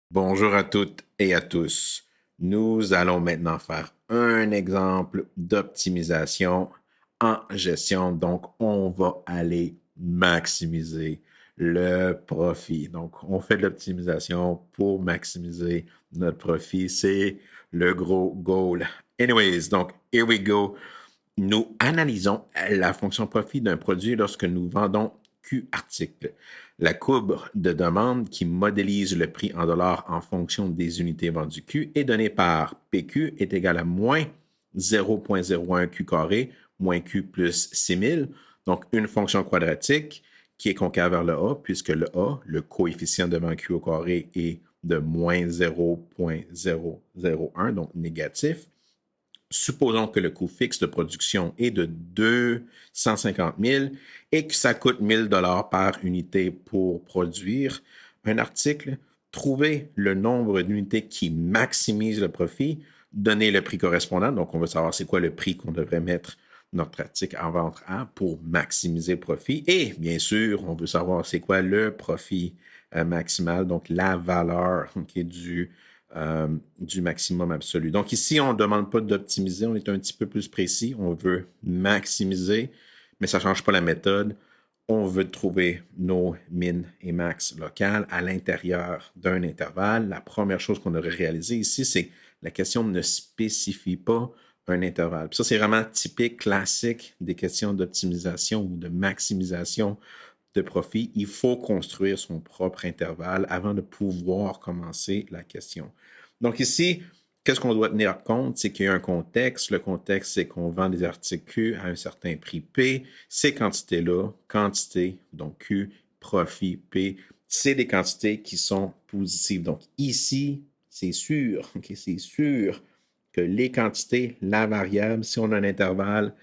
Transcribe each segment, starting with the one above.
Bonjour à toutes et à tous. Nous allons maintenant faire un exemple d'optimisation en gestion. Donc, on va aller maximiser le profit. Donc, on fait de l'optimisation pour maximiser notre profit. C'est le gros goal. Anyways, donc, here we go. Nous analysons la fonction profit d'un produit lorsque nous vendons Q article. La courbe de demande qui modélise le prix en dollars en fonction des unités vendues Q est donnée par PQ est égal à moins 0,01 Q carré moins Q plus 6000. Donc, une fonction quadratique qui est concave vers le A, puisque le A, le coefficient devant Q au carré, est de moins 0,001, donc négatif. Supposons que le coût fixe de production est de 250 000 et que ça coûte 1000 dollars par unité pour produire un article. Trouvez le nombre d'unités qui maximise le profit, donnez le prix correspondant. Donc, on veut savoir c'est quoi le prix qu'on devrait mettre notre article en vente à pour maximiser le profit. Et bien sûr, on veut savoir c'est quoi le profit maximal, donc la valeur qui est du maximum absolu. Donc ici, on ne demande pas d'optimiser, on est un petit peu plus précis. On veut maximiser, mais ça ne change pas la méthode. On veut trouver nos min et max locales à l'intérieur d'un intervalle. La première chose qu'on aurait réalisée ici, c'est la question ne spécifie pas un intervalle. Puis ça, c'est vraiment typique, classique des questions d'optimisation ou de maximisation de profit. Il faut construire son propre intervalle avant de pouvoir commencer la question. Donc ici, qu'est-ce qu'on doit tenir compte? C'est qu'il y a un contexte. Le contexte, c'est qu'on vend des articles Q à un certain prix P. Ces quantités-là, quantité, donc Q, profit P, c'est des quantités qui sont positives. Donc ici, c'est sûr, okay, c'est sûr que les quantités, la variable, si on a un intervalle,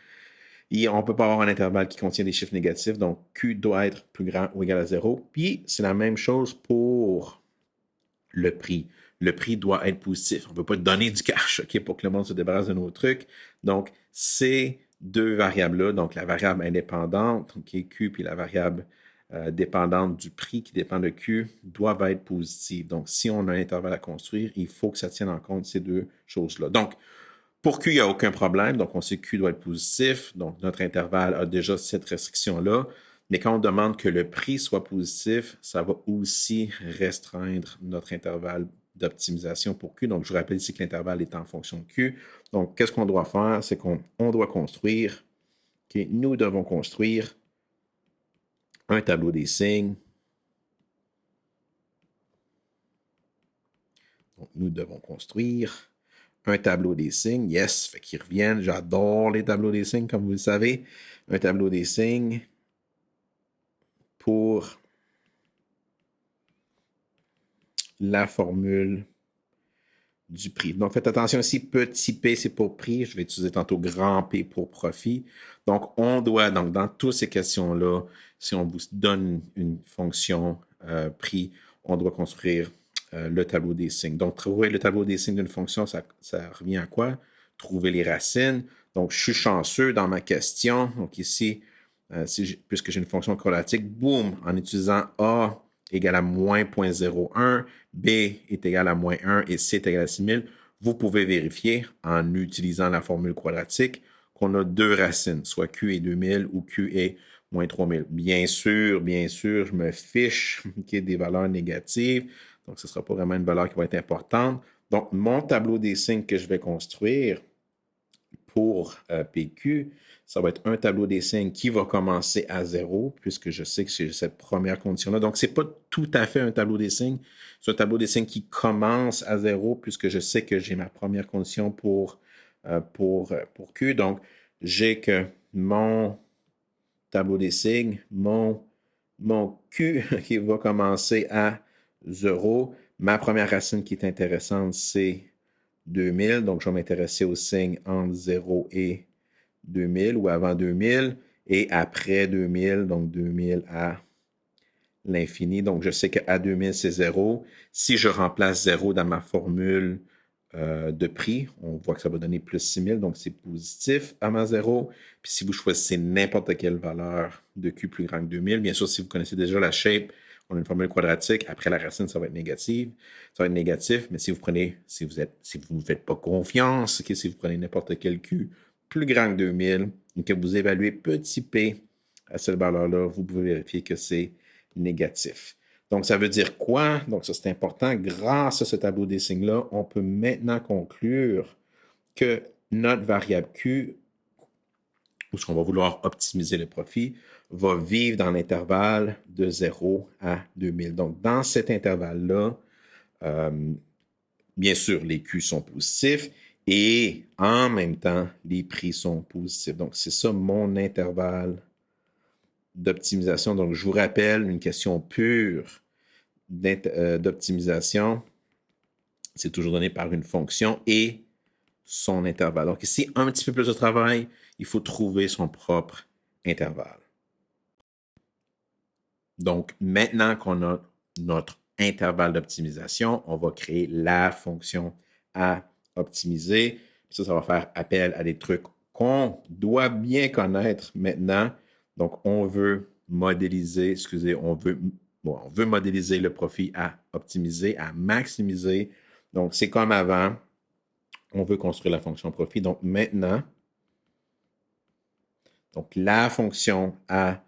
et on ne peut pas avoir un intervalle qui contient des chiffres négatifs, donc Q doit être plus grand ou égal à zéro. Puis c'est la même chose pour le prix. Le prix doit être positif. On ne peut pas donner du cash okay, pour que le monde se débarrasse de nos trucs. Donc, ces deux variables-là, donc la variable indépendante, qui est Q, puis la variable dépendante du prix qui dépend de Q, doivent être positives. Donc, si on a un intervalle à construire, il faut que ça tienne en compte ces deux choses-là. Donc, pour Q, il n'y a aucun problème. Donc, on sait que Q doit être positif. Donc, notre intervalle a déjà cette restriction-là. Mais quand on demande que le prix soit positif, ça va aussi restreindre notre intervalle d'optimisation pour Q. Donc, je vous rappelle ici que l'intervalle est en fonction de Q. Donc, qu'est-ce qu'on doit faire? C'est qu'on doit construire, okay, nous devons construire un tableau des signes. Donc, nous devons construire un tableau des signes. Yes, fait qu'ils reviennent. J'adore les tableaux des signes, comme vous le savez. Un tableau des signes pour la formule du prix. Donc, faites attention ici, petit p, c'est pour prix. Je vais utiliser tantôt grand P pour profit. Donc, on doit, donc, dans toutes ces questions-là, si on vous donne une fonction prix, on doit construire le tableau des signes. Donc, trouver le tableau des signes d'une fonction, ça revient à quoi? Trouver les racines. Donc, je suis chanceux dans ma question. Donc, ici, puisque j'ai une fonction quadratique, boum, en utilisant A égale à moins 0.01, B est égal à moins 1 et C est égal à 6000, vous pouvez vérifier en utilisant la formule quadratique qu'on a deux racines, soit Q est 2000 ou Q est moins 3000. Bien sûr, je me fiche qu'il y ait des valeurs négatives, donc ce ne sera pas vraiment une valeur qui va être importante. Donc, mon tableau des signes que je vais construire pour PQ, ça va être un tableau des signes qui va commencer à zéro, puisque je sais que c'est cette première condition-là. Donc, ce n'est pas tout à fait un tableau des signes. C'est un tableau des signes qui commence à zéro, puisque je sais que j'ai ma première condition pour Q. Donc, j'ai que mon tableau des signes, mon Q qui va commencer à zéro. Ma première racine qui est intéressante, c'est 2000. Donc, je vais m'intéresser au signe entre 0 et 2000 ou avant 2000 et après 2000, donc 2000 à l'infini. Donc, je sais qu'à 2000, c'est 0. Si je remplace 0 dans ma formule de prix, on voit que ça va donner plus 6000, donc c'est positif à ma 0. Puis si vous choisissez n'importe quelle valeur de Q plus grand que 2000, bien sûr, si vous connaissez déjà la shape, On a une formule quadratique. Après la racine, ça va être négatif. Ça va être négatif, mais si vous ne faites pas confiance, okay, si vous prenez n'importe quel Q plus grand que 2000 et que vous évaluez petit p à cette valeur-là, vous pouvez vérifier que c'est négatif. Donc, ça veut dire quoi? Donc, ça, c'est important. Grâce à ce tableau des signes-là, on peut maintenant conclure que notre variable Q, où ce qu'on va vouloir optimiser le profit, va vivre dans l'intervalle de 0 à 2000. Donc, dans cet intervalle-là, bien sûr, les Q sont positifs et en même temps, les prix sont positifs. Donc, c'est ça mon intervalle d'optimisation. Donc, je vous rappelle, une question pure d'optimisation, c'est toujours donné par une fonction et son intervalle. Donc, ici, un petit peu plus de travail, il faut trouver son propre intervalle. Donc, maintenant qu'on a notre intervalle d'optimisation, on va créer la fonction à optimiser. Ça va faire appel à des trucs qu'on doit bien connaître maintenant. Donc, on veut modéliser, on veut modéliser le profit à optimiser, à maximiser. Donc, c'est comme avant, on veut construire la fonction profit. Donc, maintenant, la fonction à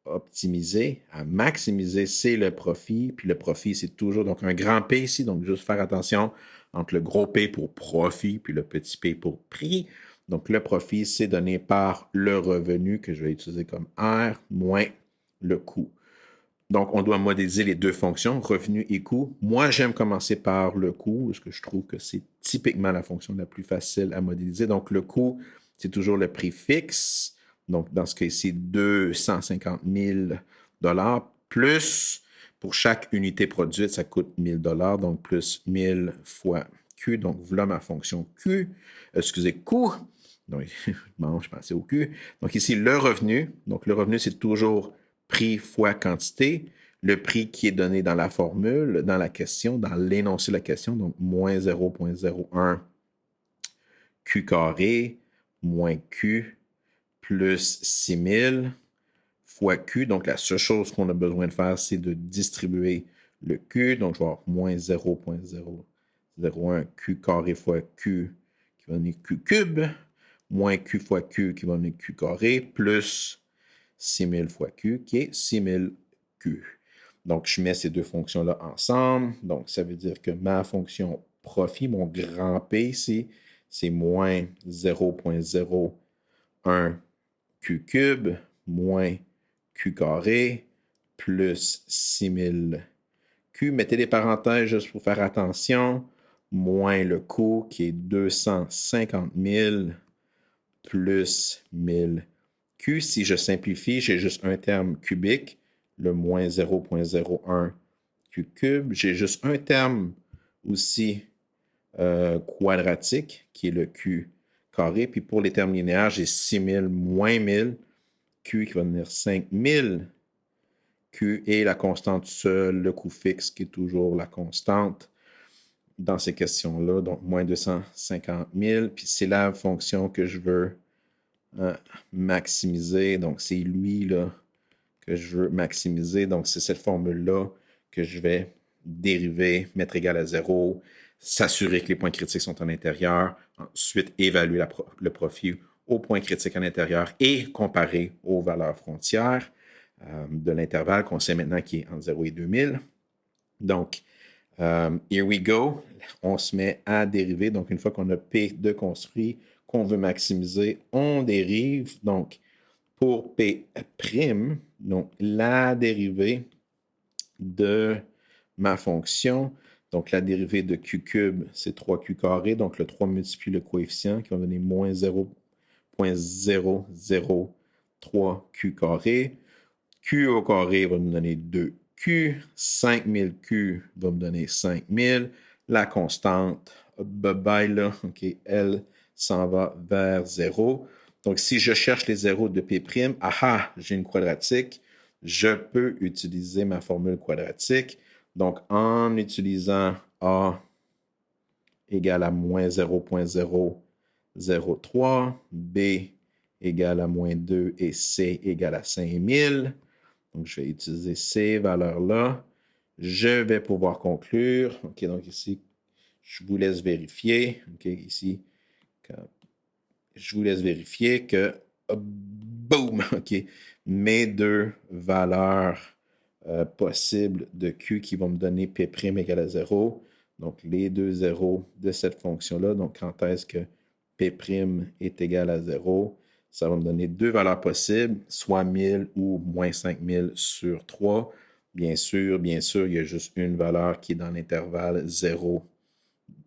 optimiser, à maximiser, c'est le profit. Puis le profit, c'est toujours donc un grand P ici. Donc, juste faire attention entre le gros P pour profit puis le petit P pour prix. Donc, le profit, c'est donné par le revenu que je vais utiliser comme R moins le coût. Donc, on doit modéliser les deux fonctions, revenu et coût. Moi, j'aime commencer par le coût, parce que je trouve que c'est typiquement la fonction la plus facile à modéliser. Donc, le coût, c'est toujours le prix fixe. Donc, dans ce cas-ci, 250 000 plus, pour chaque unité produite, ça coûte 1 000 donc plus 1000 fois Q. Donc, voilà ma fonction Q. Coût. Donc, bon, je pensais au Q. Donc, ici, le revenu. Donc, le revenu, c'est toujours prix fois quantité, le prix qui est donné dans la formule, dans la question, dans l'énoncé de la question, donc moins 0,01 Q carré moins Q plus 6000 fois Q. Donc, la seule chose qu'on a besoin de faire, c'est de distribuer le Q. Donc, je vais avoir moins 0,001 Q carré fois Q qui va donner Q cube, moins Q fois Q qui va donner Q carré, plus 6000 fois Q, qui est 6000 Q. Donc, je mets ces deux fonctions-là ensemble. Donc, ça veut dire que ma fonction profit, mon grand P ici, c'est moins 0,01 Q cube moins Q carré plus 6000 Q. Mettez des parenthèses juste pour faire attention. Moins le coût qui est 250 000 plus 1000 Q. Si je simplifie, j'ai juste un terme cubique, le moins 0,01 Q cube. J'ai juste un terme aussi quadratique, qui est le Q carré. Puis pour les termes linéaires, j'ai 6000 moins 1000 Q qui va devenir 5000 Q et la constante seule, le coût fixe qui est toujours la constante dans ces questions-là, donc moins 250 000. Puis c'est la fonction que je veux maximiser. Donc, c'est lui là, que je veux maximiser. Donc, c'est cette formule-là que je vais dériver, mettre égal à 0, s'assurer que les points critiques sont à l'intérieur, ensuite évaluer le profit aux points critiques à l'intérieur et comparer aux valeurs frontières de l'intervalle qu'on sait maintenant qui est entre 0 et 2000. Donc, here we go. On se met à dériver. Donc, une fois qu'on a P de construit, qu'on veut maximiser, on dérive. Donc, pour P', donc la dérivée de ma fonction, donc la dérivée de Q cube, c'est 3Q carré. Donc, le 3 multiplie le coefficient qui va donner moins 0,003 Q carré. Q au carré va nous donner 2Q. 5000 Q va me donner 5000. La constante, bye là, OK, elle s'en va vers 0. Donc, si je cherche les zéros de P', j'ai une quadratique. Je peux utiliser ma formule quadratique. Donc, en utilisant A égale à moins 0,003, B égale à moins 2 et C égale à 5000, Donc, je vais utiliser ces valeurs-là. Je vais pouvoir conclure. OK, donc ici, je vous laisse vérifier. OK, ici, je vous laisse vérifier que, boum, OK, mes deux valeurs possibles de Q qui vont me donner P' égale à 0. Donc, les deux zéros de cette fonction-là. Donc, quand est-ce que P' est égal à 0? Ça va me donner deux valeurs possibles, soit 1000 ou moins 5000 sur 3. Bien sûr, il y a juste une valeur qui est dans l'intervalle 0,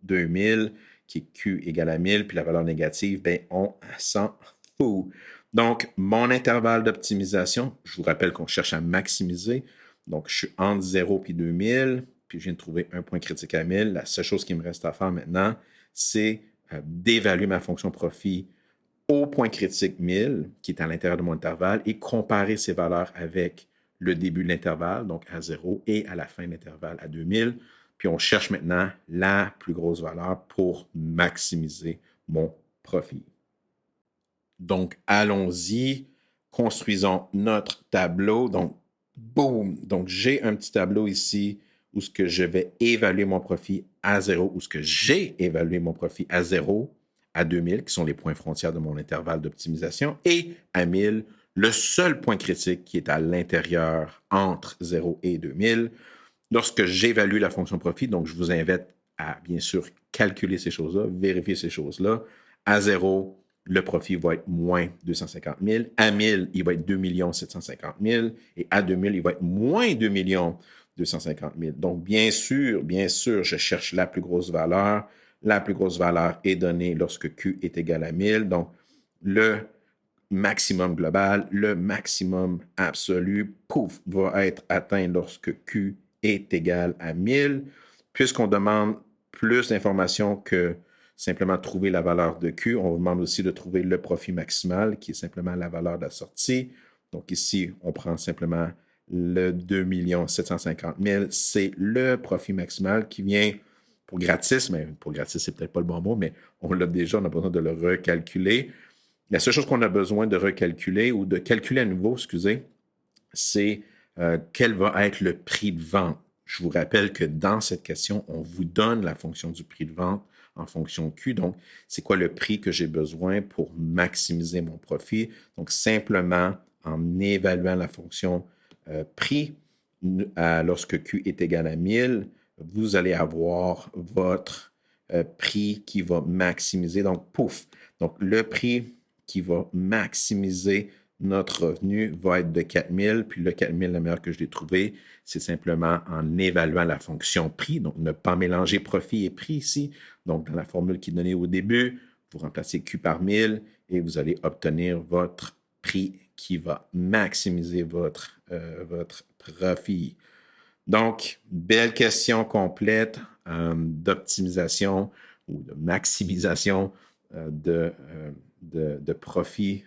2000, qui est Q égale à 1000, puis la valeur négative, ben, on s'en fout. Donc, mon intervalle d'optimisation, je vous rappelle qu'on cherche à maximiser. Donc, je suis entre 0 et 2000, puis je viens de trouver un point critique à 1000. La seule chose qui me reste à faire maintenant, c'est d'évaluer ma fonction profit au point critique 1000, qui est à l'intérieur de mon intervalle, et comparer ces valeurs avec le début de l'intervalle, donc à 0, et à la fin de l'intervalle à 2000. Puis on cherche maintenant la plus grosse valeur pour maximiser mon profit. Donc, allons-y, construisons notre tableau. Donc, boum! Donc, j'ai un petit tableau ici où ce que je vais évaluer mon profit à 0, où ce que j'ai évalué mon profit à 0, à 2000, qui sont les points frontières de mon intervalle d'optimisation, et à 1000, le seul point critique qui est à l'intérieur entre 0 et 2000. Lorsque j'évalue la fonction profit, donc je vous invite à, bien sûr, calculer ces choses-là, vérifier ces choses-là. À 0, le profit va être moins 250 000. À 1000, il va être 2 750 000. Et à 2000, il va être moins 2 250 000. Donc, bien sûr, je cherche la plus grosse valeur. La plus grosse valeur est donnée lorsque Q est égal à 1000. Donc, le maximum global, le maximum absolu, pouf, va être atteint lorsque Q est égal à 1000. Puisqu'on demande plus d'informations que simplement trouver la valeur de Q, on vous demande aussi de trouver le profit maximal, qui est simplement la valeur de la sortie. Donc ici, on prend simplement le 2 750 000. C'est le profit maximal qui vient pour gratis, mais pour gratis, c'est peut-être pas le bon mot, mais on l'a déjà, on a besoin de le recalculer. La seule chose qu'on a besoin de recalculer ou de calculer à nouveau, excusez, c'est quel va être le prix de vente. Je vous rappelle que dans cette question, on vous donne la fonction du prix de vente en fonction Q. Donc, c'est quoi le prix que j'ai besoin pour maximiser mon profit? Donc, simplement en évaluant la fonction prix lorsque Q est égal à 1000, vous allez avoir votre prix qui va maximiser. Donc, pouf! Donc, le prix qui va maximiser notre revenu va être de 4000, puis le 4000, la meilleure que je l'ai trouvé, c'est simplement en évaluant la fonction prix. Donc, ne pas mélanger profit et prix ici. Donc, dans la formule qui est donnée au début, vous remplacez Q par 1000 et vous allez obtenir votre prix qui va maximiser votre profit. Donc, belle question complète d'optimisation ou de maximisation de profit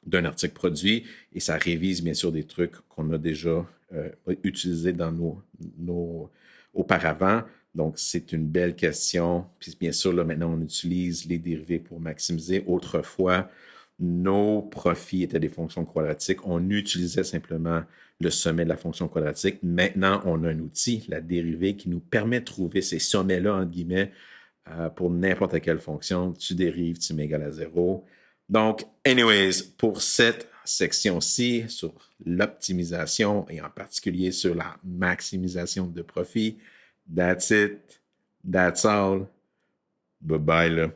d'un article produit et ça révise bien sûr des trucs qu'on a déjà utilisés dans auparavant. Donc, c'est une belle question. Puis bien sûr, là, maintenant, on utilise les dérivés pour maximiser. Autrefois, nos profits étaient des fonctions quadratiques. On utilisait simplement le sommet de la fonction quadratique. Maintenant, on a un outil, la dérivée, qui nous permet de trouver ces sommets-là, entre guillemets, pour n'importe quelle fonction. Tu dérives, tu mets égal à 0. Donc, anyways, pour cette section-ci, sur l'optimisation et en particulier sur la maximisation de profit, that's it, that's all. Bye-bye, là.